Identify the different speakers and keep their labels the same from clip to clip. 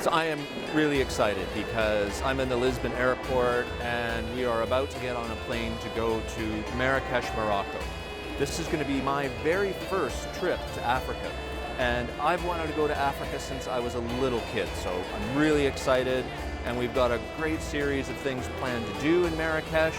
Speaker 1: So I am really excited because I'm in the Lisbon airport and we are about to get on a plane to go to Marrakech, Morocco. This is going to be my very first trip to Africa. And I've wanted to go to Africa since I was a little kid, so I'm really excited. And we've got a great series of things planned to do in Marrakech.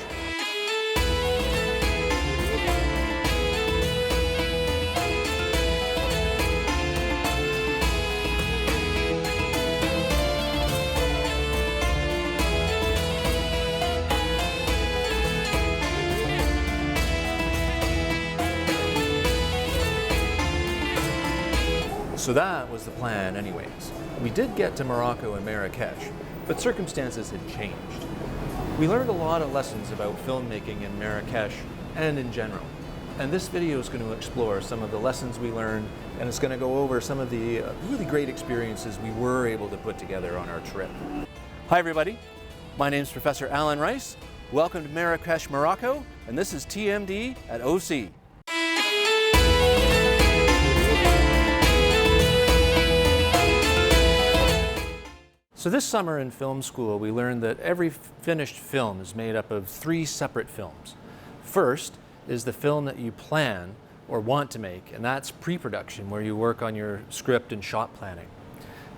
Speaker 1: So that was the plan anyways. We did get to Morocco and Marrakech, but circumstances had changed. We learned a lot of lessons about filmmaking in Marrakech and in general. And this video is going to explore some of the lessons we learned, and it's going to go over some of the really great experiences we were able to put together on our trip. Hi everybody, my name is Professor Alan Rice. Welcome to Marrakech, Morocco, and this is TMD at OC. So this summer in film school, we learned that every finished film is made up of 3 separate films. First is the film that you plan or want to make, and that's pre-production, where you work on your script and shot planning.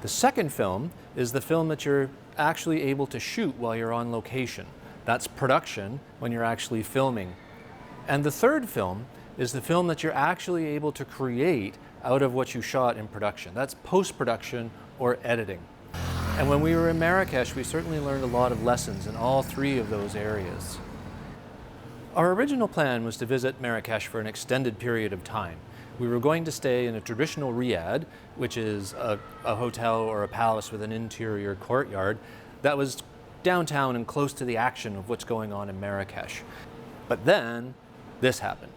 Speaker 1: The second film is the film that you're actually able to shoot while you're on location. That's production, when you're actually filming. And the third film is the film that you're actually able to create out of what you shot in production. That's post-production or editing. And when we were in Marrakech, we certainly learned a lot of lessons in all 3 of those areas. Our original plan was to visit Marrakech for an extended period of time. We were going to stay in a traditional riad, which is a hotel or a palace with an interior courtyard that was downtown and close to the action of what's going on in Marrakech. But then, this happened.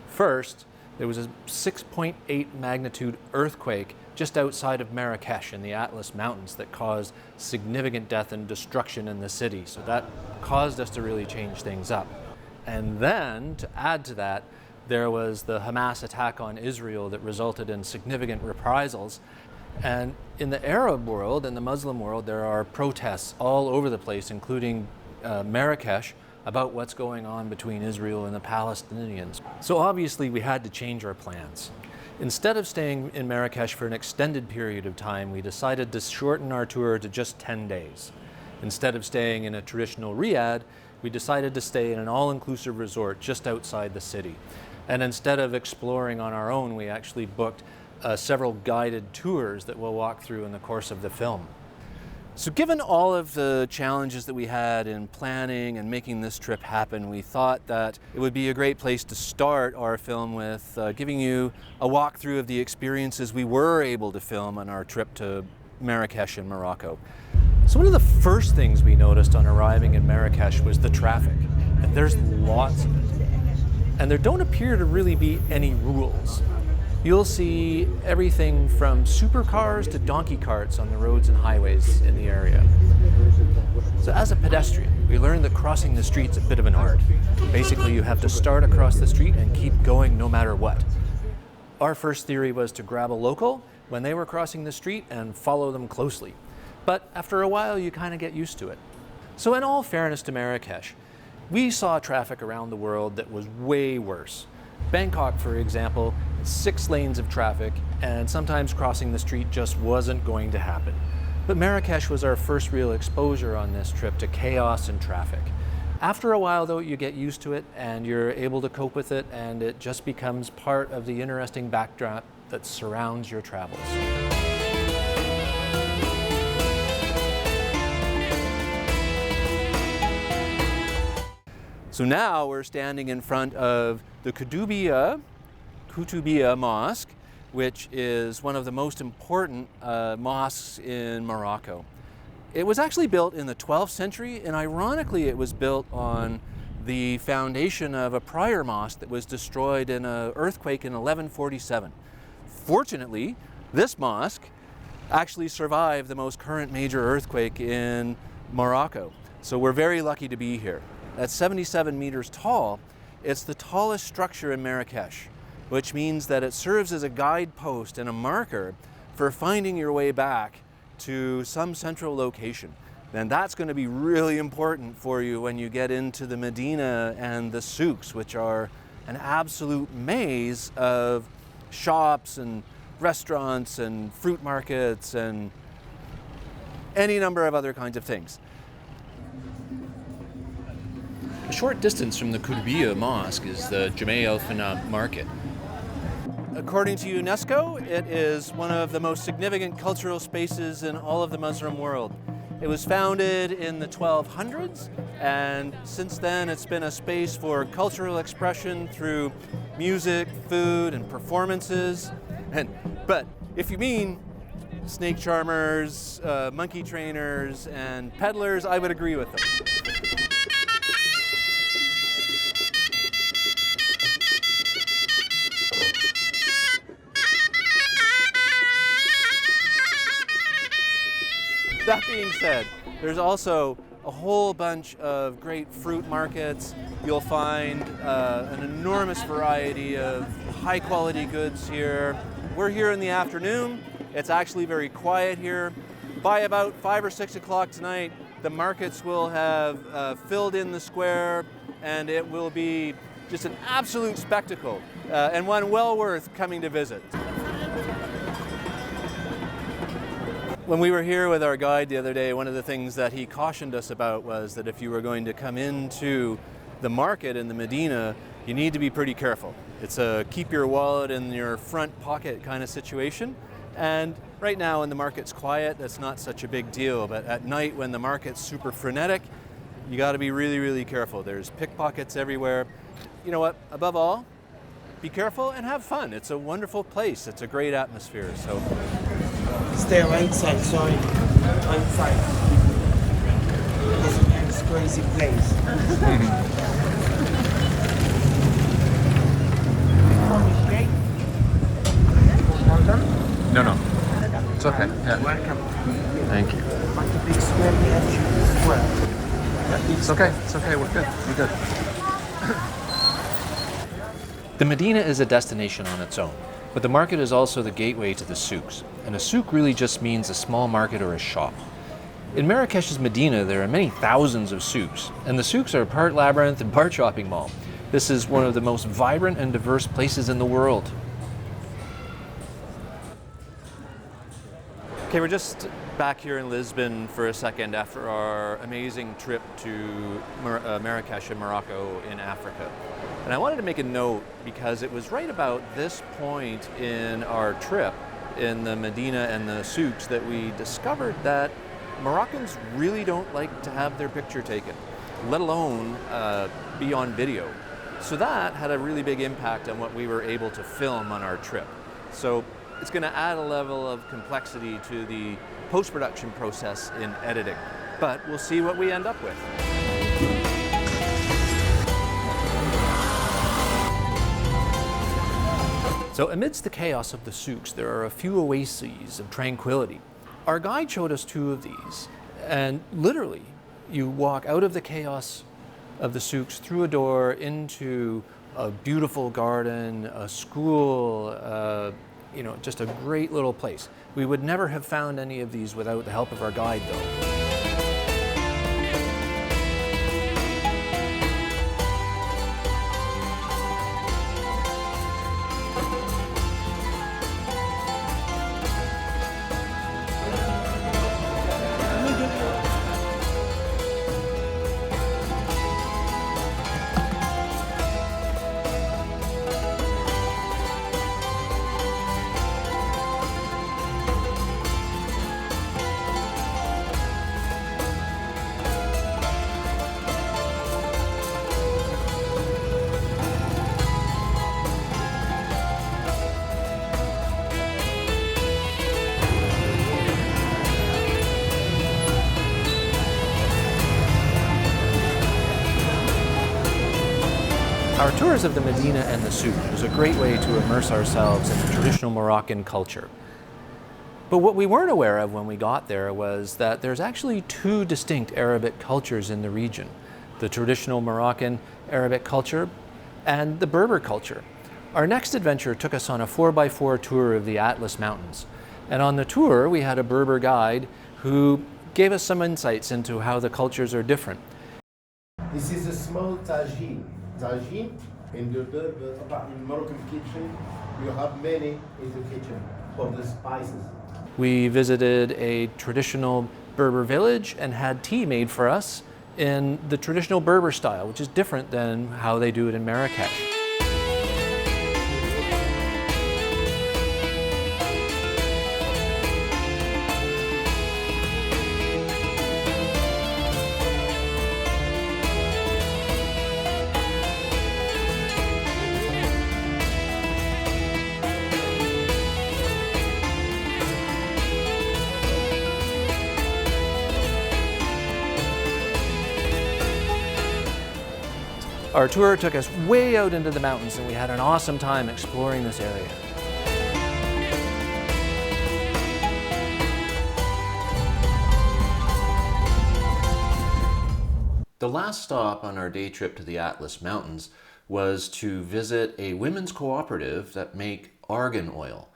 Speaker 1: First, there was a 6.8 magnitude earthquake just outside of Marrakech in the Atlas Mountains that caused significant death and destruction in the city. So that caused us to really change things up. And then, to add to that, there was the Hamas attack on Israel that resulted in significant reprisals. And in the Arab world and the Muslim world, there are protests all over the place, including Marrakech, about what's going on between Israel and the Palestinians. So obviously we had to change our plans. Instead of staying in Marrakech for an extended period of time, we decided to shorten our tour to just 10 days. Instead of staying in a traditional riad, we decided to stay in an all-inclusive resort just outside the city. And instead of exploring on our own, we actually booked several guided tours that we'll walk through in the course of the film. So given all of the challenges that we had in planning and making this trip happen, we thought that it would be a great place to start our film with giving you a walkthrough of the experiences we were able to film on our trip to Marrakech in Morocco. So one of the first things we noticed on arriving in Marrakech was the traffic. And there's lots of it. And there don't appear to really be any rules. You'll see everything from supercars to donkey carts on the roads and highways in the area. So as a pedestrian, we learned that crossing the street's a bit of an art. Basically, you have to start across the street and keep going no matter what. Our first theory was to grab a local when they were crossing the street and follow them closely. But after a while, you kind of get used to it. So in all fairness to Marrakech, we saw traffic around the world that was way worse. Bangkok, for example, 6 lanes of traffic, and sometimes crossing the street just wasn't going to happen. But Marrakech was our first real exposure on this trip to chaos and traffic. After a while, though, you get used to it and you're able to cope with it, and it just becomes part of the interesting backdrop that surrounds your travels. So now we're standing in front of the Koutoubia Mosque, which is one of the most important mosques in Morocco. It was actually built in the 12th century, and ironically it was built on the foundation of a prior mosque that was destroyed in an earthquake in 1147. Fortunately, this mosque actually survived the most current major earthquake in Morocco. So we're very lucky to be here. At 77 meters tall, it's the tallest structure in Marrakech, which means that it serves as a guidepost and a marker for finding your way back to some central location. And that's going to be really important for you when you get into the Medina and the souks, which are an absolute maze of shops and restaurants and fruit markets and any number of other kinds of things. A short distance from the Qurbiya Mosque is the Jamia al-Fana market. According to UNESCO, it is one of the most significant cultural spaces in all of the Muslim world. It was founded in the 1200s, and since then it's been a space for cultural expression through music, food, and performances. But if you mean snake charmers, monkey trainers, and peddlers, I would agree with them. That being said, there's also a whole bunch of great fruit markets. You'll find an enormous variety of high quality goods here. We're here in the afternoon. It's actually very quiet here. By about 5 or 6 o'clock tonight, the markets will have filled in the square, and it will be just an absolute spectacle and one well worth coming to visit. When we were here with our guide the other day, one of the things that he cautioned us about was that if you were going to come into the market in the Medina, you need to be pretty careful. It's a keep your wallet in your front pocket kind of situation. And right now when the market's quiet, that's not such a big deal. But at night when the market's super frenetic, you got to be really, really careful. There's pickpockets everywhere. You know what? Above all, be careful and have fun. It's a wonderful place. It's a great atmosphere. So
Speaker 2: stay outside, sorry. Outside. It's a crazy place.
Speaker 3: No. It's okay. Yeah.
Speaker 2: Welcome.
Speaker 3: Thank you.
Speaker 2: But the big square, the actual square.
Speaker 3: It's okay. It's okay. We're good. We're good.
Speaker 1: the Medina is a destination on its own, but the market is also the gateway to the souks. And a souk really just means a small market or a shop. In Marrakech's Medina, there are many thousands of souks, and the souks are part labyrinth and part shopping mall. This is one of the most vibrant and diverse places in the world. Okay, we're just back here in Lisbon for a second after our amazing trip to Marrakech in Morocco in Africa. And I wanted to make a note because it was right about this point in our trip in the Medina and the souks that we discovered that Moroccans really don't like to have their picture taken, let alone be on video. So that had a really big impact on what we were able to film on our trip. So it's going to add a level of complexity to the post-production process in editing, but we'll see what we end up with. So amidst the chaos of the souks, there are a few oases of tranquility. Our guide showed us two of these, and literally, you walk out of the chaos of the souks through a door into a beautiful garden, a school, just a great little place. We would never have found any of these without the help of our guide, though. Our tours of the Medina and the souk was a great way to immerse ourselves in the traditional Moroccan culture. But what we weren't aware of when we got there was that there's actually two distinct Arabic cultures in the region: the traditional Moroccan Arabic culture and the Berber culture. Our next adventure took us on a 4x4 tour of the Atlas Mountains, And on the tour, we had a Berber guide who gave us some insights into how the cultures are different.
Speaker 4: This is a small tagine. Tagine in the Berber, in Moroccan kitchen, you have many in the kitchen for the spices.
Speaker 1: We visited a traditional Berber village and had tea made for us in the traditional Berber style, which is different than how they do it in Marrakech. Our tour took us way out into the mountains and we had an awesome time exploring this area. The last stop on our day trip to the Atlas Mountains was to visit a women's cooperative that make argan oil.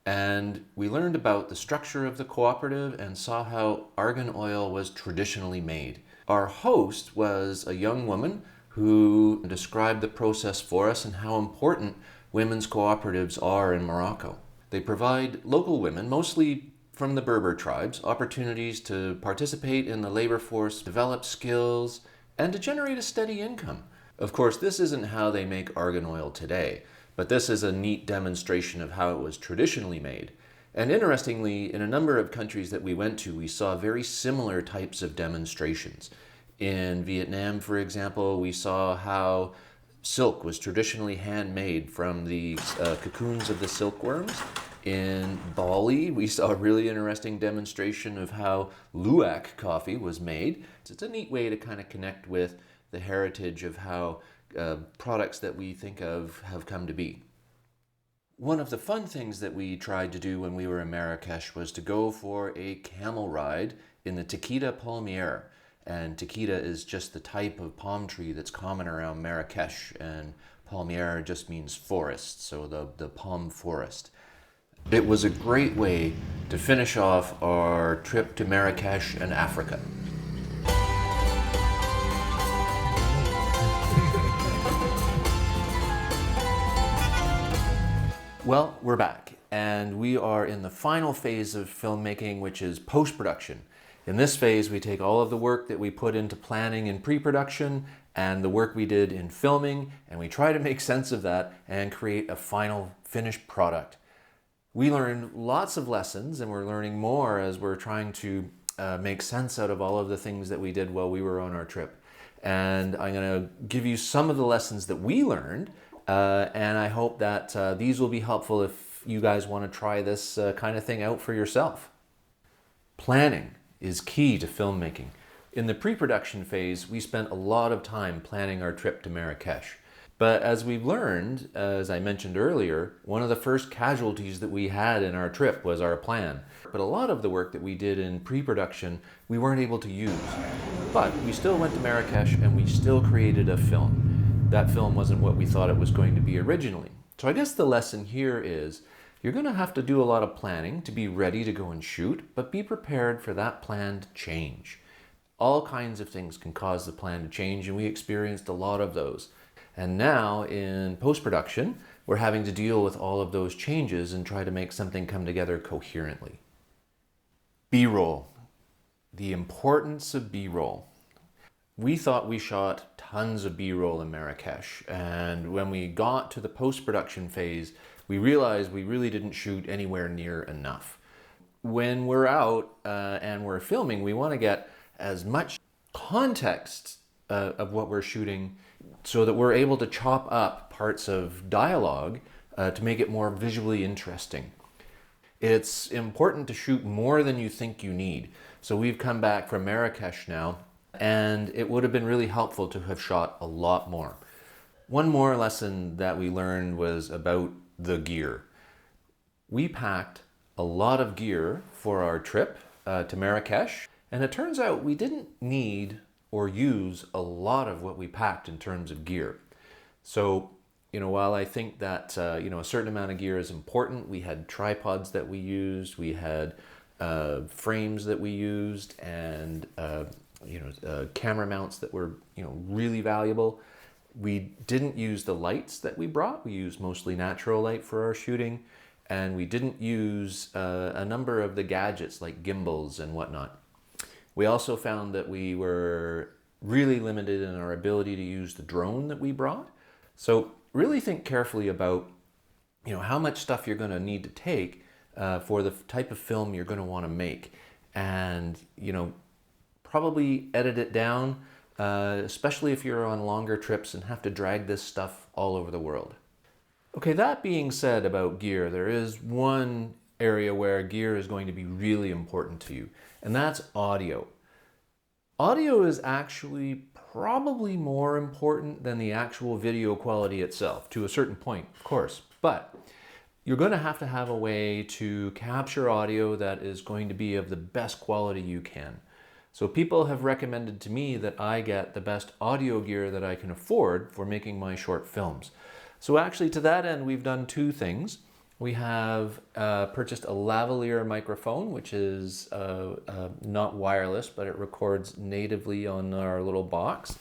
Speaker 1: And we learned about the structure of the cooperative and saw how argan oil was traditionally made. Our host was a young woman who described the process for us and how important women's cooperatives are in Morocco. They provide local women, mostly from the Berber tribes, opportunities to participate in the labor force, develop skills, and to generate a steady income. Of course, this isn't how they make argan oil today, but this is a neat demonstration of how it was traditionally made. And interestingly, in a number of countries that we went to, we saw very similar types of demonstrations. In Vietnam, for example, we saw how silk was traditionally handmade from the cocoons of the silkworms. In Bali, we saw a really interesting demonstration of how luwak coffee was made. So it's a neat way to kind of connect with the heritage of how products that we think of have come to be. One of the fun things that we tried to do when we were in Marrakech was to go for a camel ride in the Tequila palmier. And tequila is just the type of palm tree that's common around Marrakech, and palmier just means forest, so the palm forest. It was a great way to finish off our trip to Marrakech and Africa. Well, we're back, and we are in the final phase of filmmaking, which is post-production. In this phase, we take all of the work that we put into planning and pre-production and the work we did in filming, and we try to make sense of that and create a final finished product. We learned lots of lessons, and we're learning more as we're trying to make sense out of all of the things that we did while we were on our trip. And I'm going to give you some of the lessons that we learned, and I hope that these will be helpful if you guys want to try this kind of thing out for yourself. Planning is key to filmmaking. In the pre-production phase, we spent a lot of time planning our trip to Marrakech. But as we've learned, as I mentioned earlier, one of the first casualties that we had in our trip was our plan. But a lot of the work that we did in pre-production, we weren't able to use. But we still went to Marrakech and we still created a film. That film wasn't what we thought it was going to be originally. So I guess the lesson here is, you're going to have to do a lot of planning to be ready to go and shoot, but be prepared for that plan to change. All kinds of things can cause the plan to change, and we experienced a lot of those. And now in post-production, we're having to deal with all of those changes and try to make something come together coherently. B-roll. The importance of B-roll. We thought we shot tons of B-roll in Marrakech, and when we got to the post-production phase, we realized we really didn't shoot anywhere near enough. When we're out and we're filming, we want to get as much context of what we're shooting so that we're able to chop up parts of dialogue to make it more visually interesting. It's important to shoot more than you think you need. So we've come back from Marrakech now, and it would have been really helpful to have shot a lot more. One more lesson that we learned was about the gear. We packed a lot of gear for our trip to Marrakech, and it turns out we didn't need or use a lot of what we packed in terms of gear. So while I think that a certain amount of gear is important, we had tripods that we used, we had frames that we used, and camera mounts that were really valuable. We didn't use the lights that we brought. We used mostly natural light for our shooting, and we didn't use a number of the gadgets like gimbals and whatnot. We also found that we were really limited in our ability to use the drone that we brought. So really think carefully about how much stuff you're going to need to take for the type of film you're going to want to make, and probably edit it down, especially if you're on longer trips and have to drag this stuff all over the world. Okay, that being said about gear, there is one area where gear is going to be really important to you, and that's audio. Audio is actually probably more important than the actual video quality itself, to a certain point, of course, but you're going to have a way to capture audio that is going to be of the best quality you can. So people have recommended to me that I get the best audio gear that I can afford for making my short films. So actually, to that end, we've done two things. We have purchased a lavalier microphone, which is not wireless, but it records natively on our little box.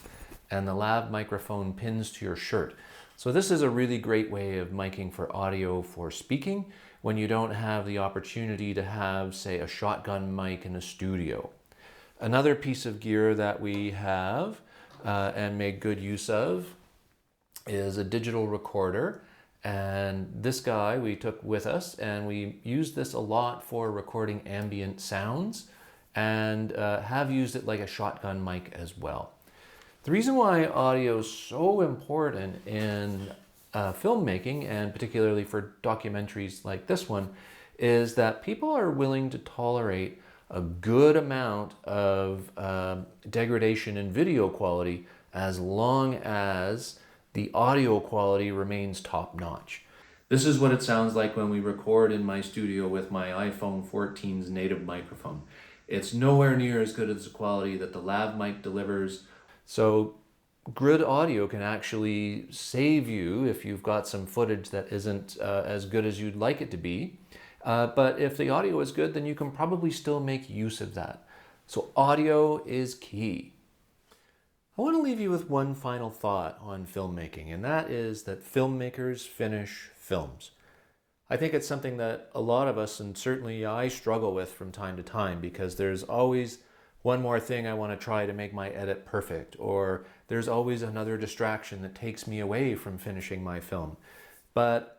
Speaker 1: And the lav microphone pins to your shirt. So this is a really great way of miking for audio for speaking when you don't have the opportunity to have, say, a shotgun mic in a studio. Another piece of gear that we have and make good use of is a digital recorder. And this guy we took with us, and we used this a lot for recording ambient sounds, and have used it like a shotgun mic as well. The reason why audio is so important in filmmaking, and particularly for documentaries like this one, is that people are willing to tolerate a good amount of degradation in video quality as long as the audio quality remains top-notch. This is what it sounds like when we record in my studio with my iPhone 14's native microphone. It's nowhere near as good as the quality that the lav mic delivers. So good audio can actually save you if you've got some footage that isn't as good as you'd like it to be. But if the audio is good, then you can probably still make use of that. So audio is key. I want to leave you with one final thought on filmmaking, and that is that filmmakers finish films. I think it's something that a lot of us, and certainly I, struggle with from time to time, because there's always one more thing I want to try to make my edit perfect, or there's always another distraction that takes me away from finishing my film. But